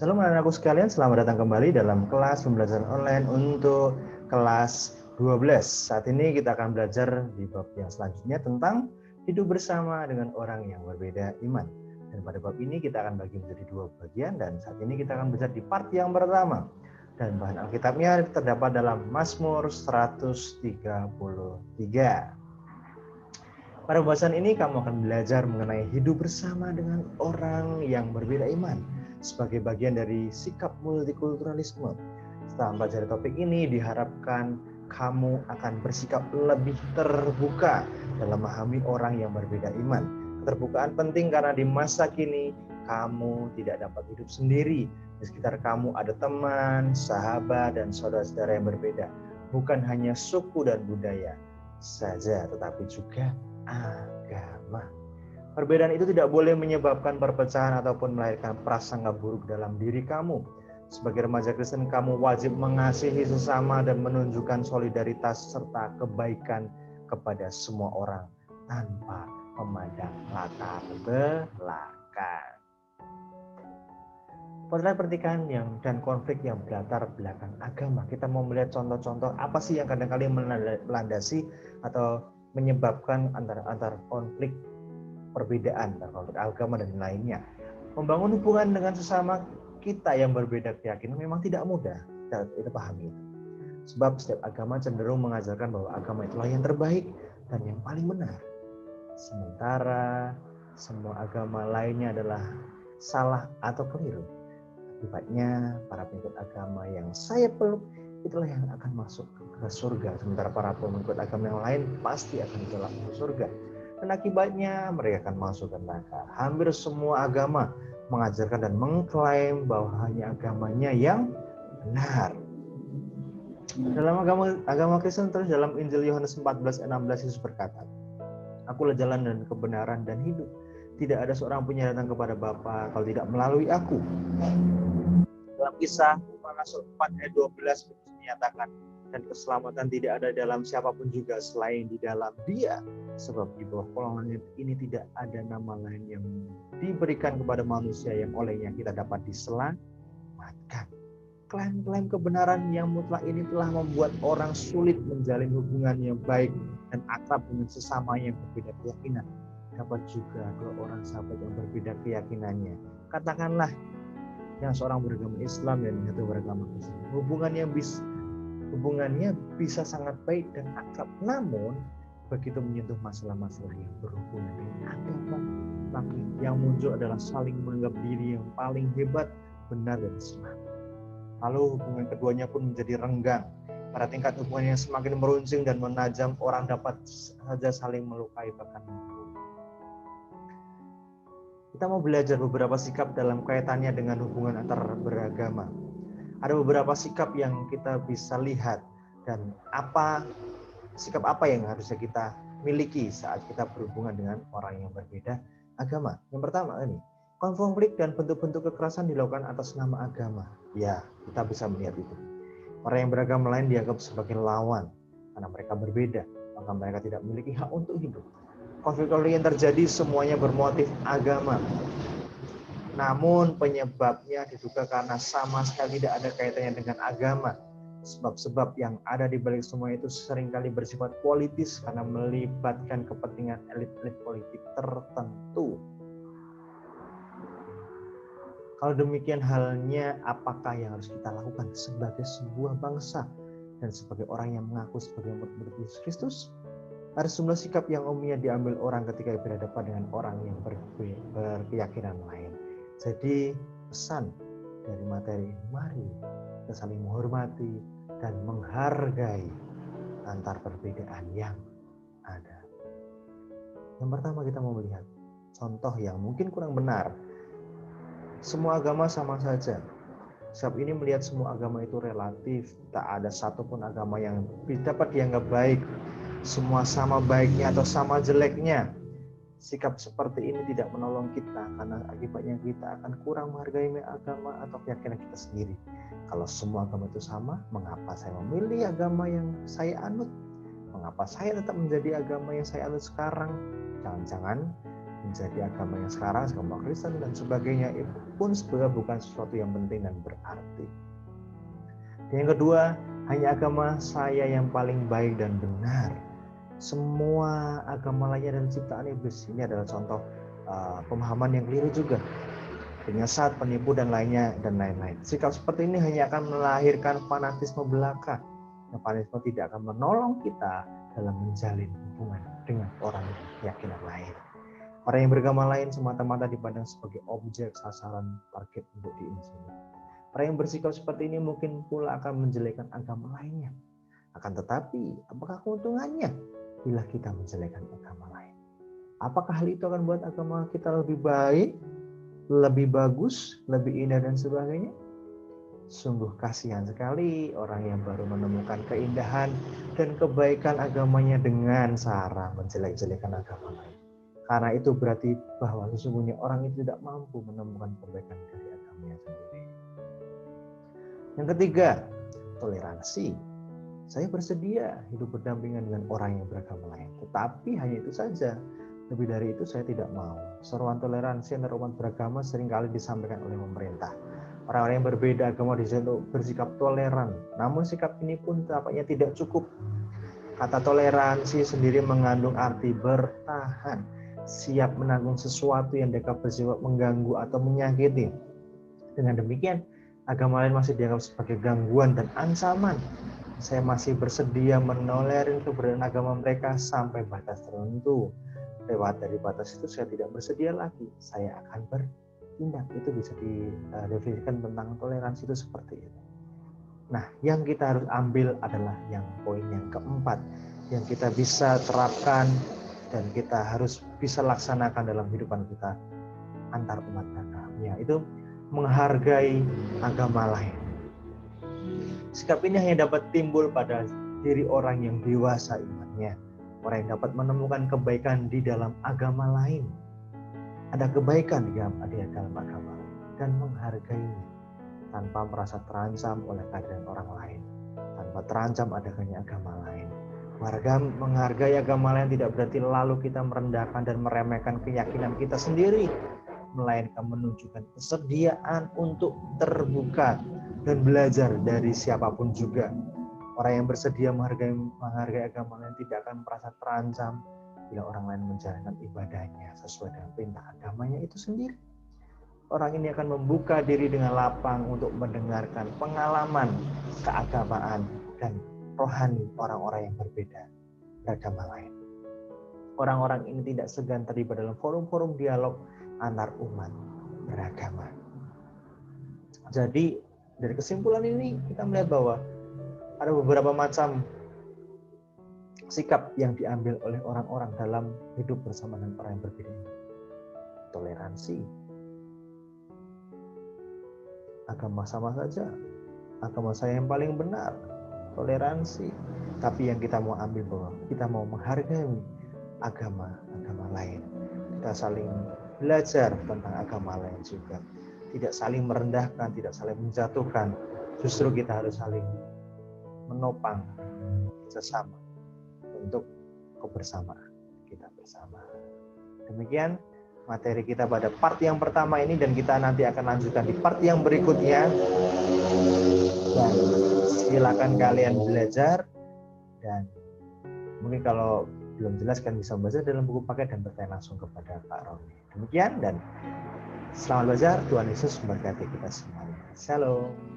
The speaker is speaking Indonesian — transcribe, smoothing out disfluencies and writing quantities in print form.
Salam anak-anakku sekalian, selamat datang kembali dalam kelas pembelajaran online untuk kelas 12. Saat ini kita akan belajar di bab yang selanjutnya tentang hidup bersama dengan orang yang berbeda iman. Dan pada bab ini kita akan bagi menjadi dua bagian dan saat ini kita akan belajar di part yang pertama. Dan bahan Alkitabnya terdapat dalam Mazmur 133. Pada pembahasan ini kamu akan belajar mengenai hidup bersama dengan orang yang berbeda iman sebagai bagian dari sikap multikulturalisme. Setelah mempelajari topik ini, diharapkan kamu akan bersikap lebih terbuka dalam memahami orang yang berbeda iman. Keterbukaan penting karena di masa kini kamu tidak dapat hidup sendiri. Di sekitar kamu ada teman, sahabat, dan saudara-saudara yang berbeda. Bukan hanya suku dan budaya saja, tetapi juga agama. Perbedaan itu tidak boleh menyebabkan perpecahan ataupun melahirkan prasangka buruk dalam diri kamu. Sebagai remaja Kristen, kamu wajib mengasihi sesama dan menunjukkan solidaritas serta kebaikan kepada semua orang tanpa memandang latar belakang. Potret pertikaian dan konflik yang berlatar belakang agama. Kita mau melihat contoh-contoh apa sih yang kadang-kali melandasi atau menyebabkan antar konflik perbedaan, konflik agama dan lainnya. Membangun hubungan dengan sesama kita yang berbeda keyakinan memang tidak mudah. Kita pahami itu. Sebab setiap agama cenderung mengajarkan bahwa agama itulah yang terbaik dan yang paling benar. Sementara semua agama lainnya adalah salah atau keliru. Akibatnya para pengikut agama yang saya peluk itulah yang akan masuk ke surga. Sementara para pengikut agama yang lain pasti akan ditolak ke surga. Dan akibatnya mereka akan masuk ke neraka. Hampir semua agama mengajarkan dan mengklaim bahwa hanya agamanya yang benar. Dalam agama Kristen terus dalam Injil Yohanes 14:16 Yesus berkata, "Akulah jalan dan kebenaran dan hidup. Tidak ada seorang pun yang datang kepada Bapa kalau tidak melalui aku." Dalam Kisah Rasul 4:12 menyatakan, "Dan keselamatan tidak ada dalam siapapun juga selain di dalam Dia. Sebab di bawah kolongan langit ini tidak ada nama lain yang diberikan kepada manusia yang olehnya kita dapat diselamatkan." Klaim-klaim kebenaran yang mutlak ini telah membuat orang sulit menjalin hubungan yang baik dan akrab dengan sesama yang berbeda keyakinan. Dapat juga kalau orang sahabat yang berbeda keyakinannya. Katakanlah yang seorang beragama Islam dan yang satu beragama Kristen. Hubungannya bisa sangat baik dan akrab. Namun begitu menyentuh masalah-masalah yang berhubungan dengan agama, maka yang muncul adalah saling menganggap diri yang paling hebat, benar dan selamat. Lalu hubungan keduanya pun menjadi renggang. Pada tingkat hubungan yang semakin meruncing dan menajam, orang dapat saja saling melukai bahkan membunuh. Kita mau belajar beberapa sikap dalam kaitannya dengan hubungan antar beragama. Ada beberapa sikap yang kita bisa lihat dan sikap apa yang harusnya kita miliki saat kita berhubungan dengan orang yang berbeda agama. Yang pertama ini, konflik dan bentuk-bentuk kekerasan dilakukan atas nama agama. Ya, kita bisa melihat itu. Orang yang beragama lain dianggap sebagai lawan karena mereka berbeda, maka mereka tidak memiliki hak untuk hidup. Konflik-konflik yang terjadi semuanya bermotif agama. Namun penyebabnya diduga karena sama sekali tidak ada kaitannya dengan agama. Sebab-sebab yang ada di balik semua itu seringkali bersifat politis karena melibatkan kepentingan elit-elit politik tertentu. Kalau demikian halnya, apakah yang harus kita lakukan sebagai sebuah bangsa dan sebagai orang yang mengaku sebagai murid Yesus Kristus? Ada sejumlah sikap yang umumnya diambil orang ketika berhadapan dengan orang yang berkeyakinan lain. Jadi pesan dari materi ini, mari kita saling menghormati dan menghargai antar perbedaan yang ada. Yang pertama kita mau melihat contoh yang mungkin kurang benar. Semua agama sama saja. Sebab ini melihat semua agama itu relatif. Tak ada satupun agama yang dapat dianggap baik. Semua sama baiknya atau sama jeleknya. Sikap seperti ini tidak menolong kita karena akibatnya kita akan kurang menghargai agama atau keyakinan kita sendiri. Kalau semua agama itu sama, mengapa saya memilih agama yang saya anut? Mengapa saya tetap menjadi agama yang saya anut sekarang? Jangan-jangan menjadi agama yang sekarang, agama Kristen dan sebagainya, itu pun sebenarnya bukan sesuatu yang penting dan berarti. Dan yang kedua, hanya agama saya yang paling baik dan benar. Semua agama lainnya dan ciptaan iblis. Ini adalah contoh pemahaman yang keliru juga. Penyesat, penipu dan lainnya dan lain-lain. Sikap seperti ini hanya akan melahirkan fanatisme belaka. Fanatisme tidak akan menolong kita dalam menjalin hubungan dengan orang keyakinan lain. Orang yang beragama lain semata-mata dipandang sebagai objek sasaran target untuk diinjili. Orang yang bersikap seperti ini mungkin pula akan menjelekkan agama lainnya. Akan tetapi, apakah keuntungannya bila kita menjelekkan agama lain? Apakah hal itu akan buat agama kita lebih baik, lebih bagus, lebih indah dan sebagainya? Sungguh kasihan sekali orang yang baru menemukan keindahan dan kebaikan agamanya dengan cara menjelek-jelekan agama lain. Karena itu berarti bahwa sesungguhnya orang itu tidak mampu menemukan kebaikan dari agamanya sendiri. Yang ketiga, toleransi. Saya bersedia hidup berdampingan dengan orang yang beragama lain. Tetapi hanya itu saja. Lebih dari itu saya tidak mau. Seruan toleransi antar umat beragama seringkali disampaikan oleh pemerintah. Orang-orang yang berbeda agama disuruh bersikap toleran. Namun sikap ini pun tampaknya tidak cukup. Kata toleransi sendiri mengandung arti bertahan. Siap menanggung sesuatu yang dianggap bersifat mengganggu atau menyakiti. Dengan demikian, agama lain masih dianggap sebagai gangguan dan ancaman. Saya masih bersedia menolerir keberadaan agama mereka sampai batas tertentu. Lewat dari batas itu saya tidak bersedia lagi. Saya akan bertindak. Itu bisa didefinisikan tentang toleransi itu seperti itu. Nah, yang kita harus ambil adalah yang poin yang keempat. Yang kita bisa terapkan dan kita harus bisa laksanakan dalam kehidupan kita antar umat beragama. Itu menghargai agama lain. Sikap ini hanya dapat timbul pada diri orang yang dewasa imannya. Orang yang dapat menemukan kebaikan di dalam agama lain. Ada kebaikan di dalam agama lain. Dan menghargainya. Tanpa merasa terancam oleh keadaan orang lain. Tanpa terancam adanya agama lain. Menghargai agama lain tidak berarti lalu kita merendahkan dan meremehkan keyakinan kita sendiri. Melainkan menunjukkan kesediaan untuk terbuka dan belajar dari siapapun juga. Orang yang bersedia menghargai agama lain tidak akan merasa terancam bila orang lain menjalankan ibadahnya sesuai dengan perintah agamanya itu sendiri. Orang ini akan membuka diri dengan lapang untuk mendengarkan pengalaman keagamaan dan rohani orang-orang yang berbeda beragama lain. Orang-orang ini tidak segan terlibat dalam forum-forum dialog antar umat beragama. Jadi dari kesimpulan ini kita melihat bahwa ada beberapa macam sikap yang diambil oleh orang-orang dalam hidup bersama dengan orang yang berbeda. Toleransi. Agama sama saja. Agama saya yang paling benar. Toleransi. Tapi yang kita mau ambil bahwa kita mau menghargai agama lain. Kita saling belajar tentang agama lain juga. Tidak saling merendahkan, tidak saling menjatuhkan. Justru kita harus saling menopang sesama untuk kebersamaan kita bersama. Demikian materi kita pada part yang pertama ini dan kita nanti akan lanjutkan di part yang berikutnya. Dan silakan kalian belajar dan mungkin kalau belum jelas kan bisa membaca dalam buku paket dan bertanya langsung kepada Pak Roni. Demikian dan selamat belajar. Tuhan Yesus memberkati kita semuanya. Shalom.